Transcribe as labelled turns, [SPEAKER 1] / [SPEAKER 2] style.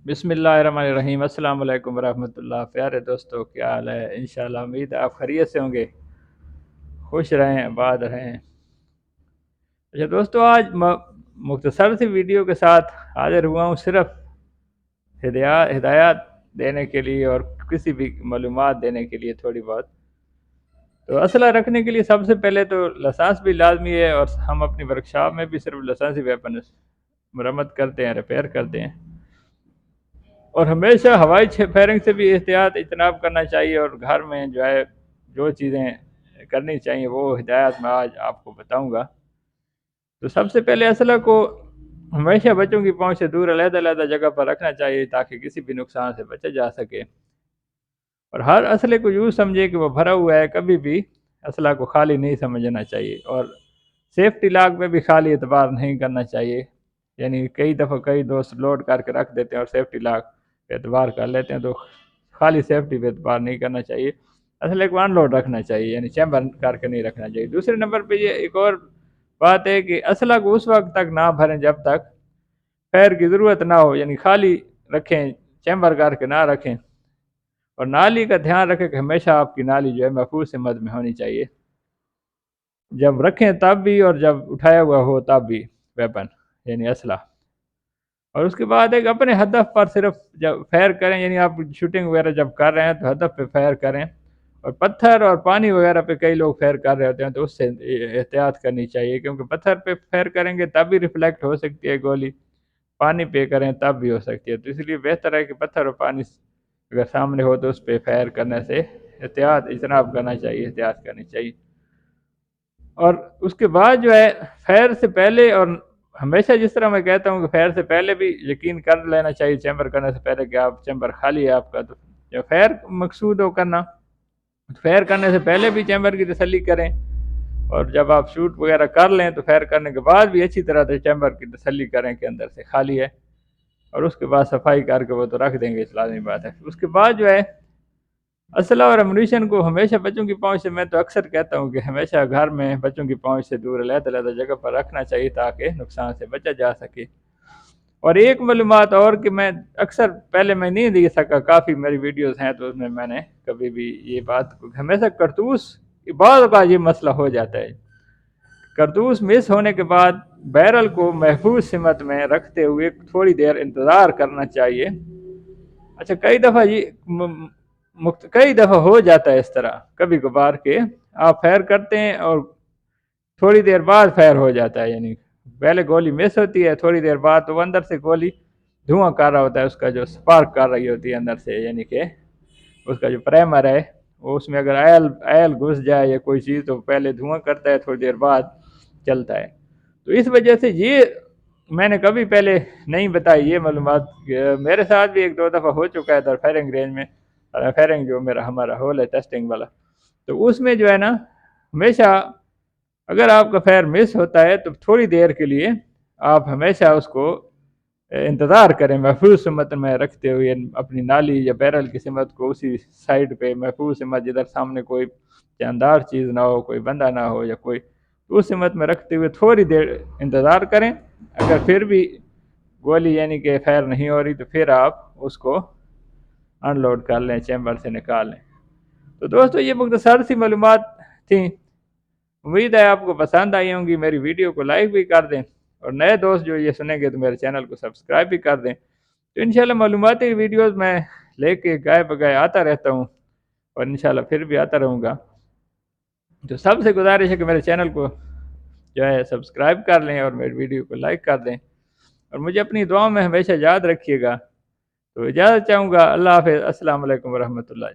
[SPEAKER 1] بسم اللہ الرحمن الرحیم۔ السلام علیکم ورحمۃ اللہ۔ پیارے دوستو، کیا حال ہے؟ انشاءاللہ امید ہے آپ خیریت سے ہوں گے، خوش رہیں، آباد رہیں۔ اچھا دوستو، آج مختصر سی ویڈیو کے ساتھ حاضر ہوا ہوں، صرف ہدایات دینے کے لیے اور کسی بھی معلومات دینے کے لیے تھوڑی بہت۔ تو اسلحہ رکھنے کے لیے سب سے پہلے تو لائسنس بھی لازمی ہے، اور ہم اپنی ورکشاپ میں بھی صرف لائسنسی ویپن مرمت کرتے ہیں، ریپیئر کرتے ہیں۔ اور ہمیشہ ہوائی فائرنگ سے بھی احتیاط اجتناب کرنا چاہیے، اور گھر میں جو چیزیں کرنی چاہیے وہ ہدایات میں آج آپ کو بتاؤں گا۔ تو سب سے پہلے اسلحہ کو ہمیشہ بچوں کی پہنچ سے دور علیحدہ جگہ پر رکھنا چاہیے تاکہ کسی بھی نقصان سے بچا جا سکے، اور ہر اسلحے کو یوں سمجھے کہ وہ بھرا ہوا ہے، کبھی بھی اسلحہ کو خالی نہیں سمجھنا چاہیے، اور سیفٹی لاک میں بھی خالی اعتبار نہیں کرنا چاہیے۔ یعنی کئی دفعہ کئی دوست لوڈ کر کے رکھ دیتے ہیں اور سیفٹی لاک پہ اعتبار کر لیتے ہیں، تو خالی سیفٹی پہ اعتبار نہیں کرنا چاہیے، اسلحے کو ان لوڈ رکھنا چاہیے، یعنی چیمبر کر کے نہیں رکھنا چاہیے۔ دوسرے نمبر پہ یہ ایک اور بات ہے کہ اسلحہ کو اس وقت تک نہ بھریں جب تک فائر کی ضرورت نہ ہو، یعنی خالی رکھیں، چیمبر کر کے نہ رکھیں، اور نالی کا دھیان رکھیں کہ ہمیشہ آپ کی نالی محفوظ سمت میں ہونی چاہیے، جب رکھیں تب بھی اور جب اٹھایا ہوا ہو تب بھی ویپن یعنی اسلحہ۔ اور اس کے بعد ایک اپنے ہدف پر صرف جب فائر کریں، یعنی آپ شوٹنگ وغیرہ جب کر رہے ہیں تو ہدف پہ فائر کریں، اور پتھر اور پانی وغیرہ پہ کئی لوگ فائر کر رہے ہوتے ہیں تو اس سے احتیاط کرنی چاہیے، کیونکہ پتھر پہ فائر کریں گے تب بھی ریفلیکٹ ہو سکتی ہے گولی، پانی پہ کریں تب بھی ہو سکتی ہے، تو اس لیے بہتر ہے کہ پتھر اور پانی اگر سامنے ہو تو اس پہ فائر کرنے سے احتیاط اجتناب کرنا چاہیے، احتیاط کرنی چاہیے۔ اور اس کے بعد فائر سے پہلے، اور ہمیشہ جس طرح میں کہتا ہوں کہ فائر سے پہلے بھی یقین کر لینا چاہیے چیمبر کرنے سے پہلے کہ آپ چیمبر خالی ہے آپ کا، تو جب فائر مقصود ہو کرنا، فائر کرنے سے پہلے بھی چیمبر کی تسلی کریں، اور جب آپ شوٹ وغیرہ کر لیں تو فائر کرنے کے بعد بھی اچھی طرح سے چیمبر کی تسلی کریں کہ اندر سے خالی ہے، اور اس کے بعد صفائی کر کے وہ تو رکھ دیں گے، اس لازمی بات ہے۔ اس کے بعد اسلحہ اور امونیشن کو ہمیشہ بچوں کی پہنچ سے، میں تو اکثر کہتا ہوں کہ ہمیشہ گھر میں بچوں کی پہنچ سے دور علیحدہ جگہ پر رکھنا چاہیے تاکہ نقصان سے بچا جا سکے۔ اور ایک معلومات اور کہ میں اکثر پہلے میں نہیں دے سکا، کافی میری ویڈیوز ہیں تو اس میں نے کبھی بھی یہ بات ہمیشہ کارتوس بعض کا یہ مسئلہ ہو جاتا ہے، کارتوس مس ہونے کے بعد بیرل کو محفوظ سمت میں رکھتے ہوئے تھوڑی دیر انتظار کرنا چاہیے۔ اچھا کئی دفعہ ہو جاتا ہے اس طرح، کبھی کبھار کہ آپ فائر کرتے ہیں اور تھوڑی دیر بعد فائر ہو جاتا ہے، یعنی پہلے گولی مس ہوتی ہے، تھوڑی دیر بعد تو اندر سے گولی دھواں کر رہا ہوتا ہے، اس کا جو سپارک کر رہی ہوتی ہے اندر سے، یعنی کہ اس کا جو پرائمر ہے وہ، اس میں اگر آئل گھس جائے یا کوئی چیز تو پہلے دھواں کرتا ہے، تھوڑی دیر بعد چلتا ہے۔ تو اس وجہ سے یہ میں نے کبھی پہلے نہیں بتائی یہ معلومات، میرے ساتھ بھی ایک دو دفعہ ہو چکا ہے در فائرنگ رینج میں، فائرنگ جو ہمارا ہول ہے ٹیسٹنگ والا، تو اس میں نا ہمیشہ اگر آپ کا فائر مس ہوتا ہے تو تھوڑی دیر کے لیے آپ ہمیشہ اس کو انتظار کریں، محفوظ سمت میں رکھتے ہوئے اپنی نالی یا بیرل کی سمت کو اسی سائڈ پہ محفوظ سمت جدھر سامنے کوئی جاندار چیز نہ ہو، کوئی بندہ نہ ہو یا کوئی، اس سمت میں رکھتے ہوئے تھوڑی دیر انتظار کریں۔ اگر پھر بھی گولی یعنی کہ فائر نہیں ہو رہی تو پھر آپ اس کو ان لوڈ کر لیں، چیمبر سے نکال لیں۔ تو دوستو یہ مختصر سی معلومات تھیں، امید ہے آپ کو پسند آئی ہوں گی، میری ویڈیو کو لائک بھی کر دیں، اور نئے دوست جو یہ سنیں گے تو میرے چینل کو سبسکرائب بھی کر دیں۔ تو انشاءاللہ معلوماتی ویڈیوز میں لے کے گائے بگائے آتا رہتا ہوں، اور انشاءاللہ پھر بھی آتا رہوں گا۔ تو سب سے گزارش ہے کہ میرے چینل کو سبسکرائب کر لیں اور میری ویڈیو کو لائک کر دیں، اور مجھے اپنی دعاؤں میں ہمیشہ یاد رکھیے گا۔ تو اجازت چاہوں گا، اللہ حافظ، السلام علیکم ورحمۃ اللہ۔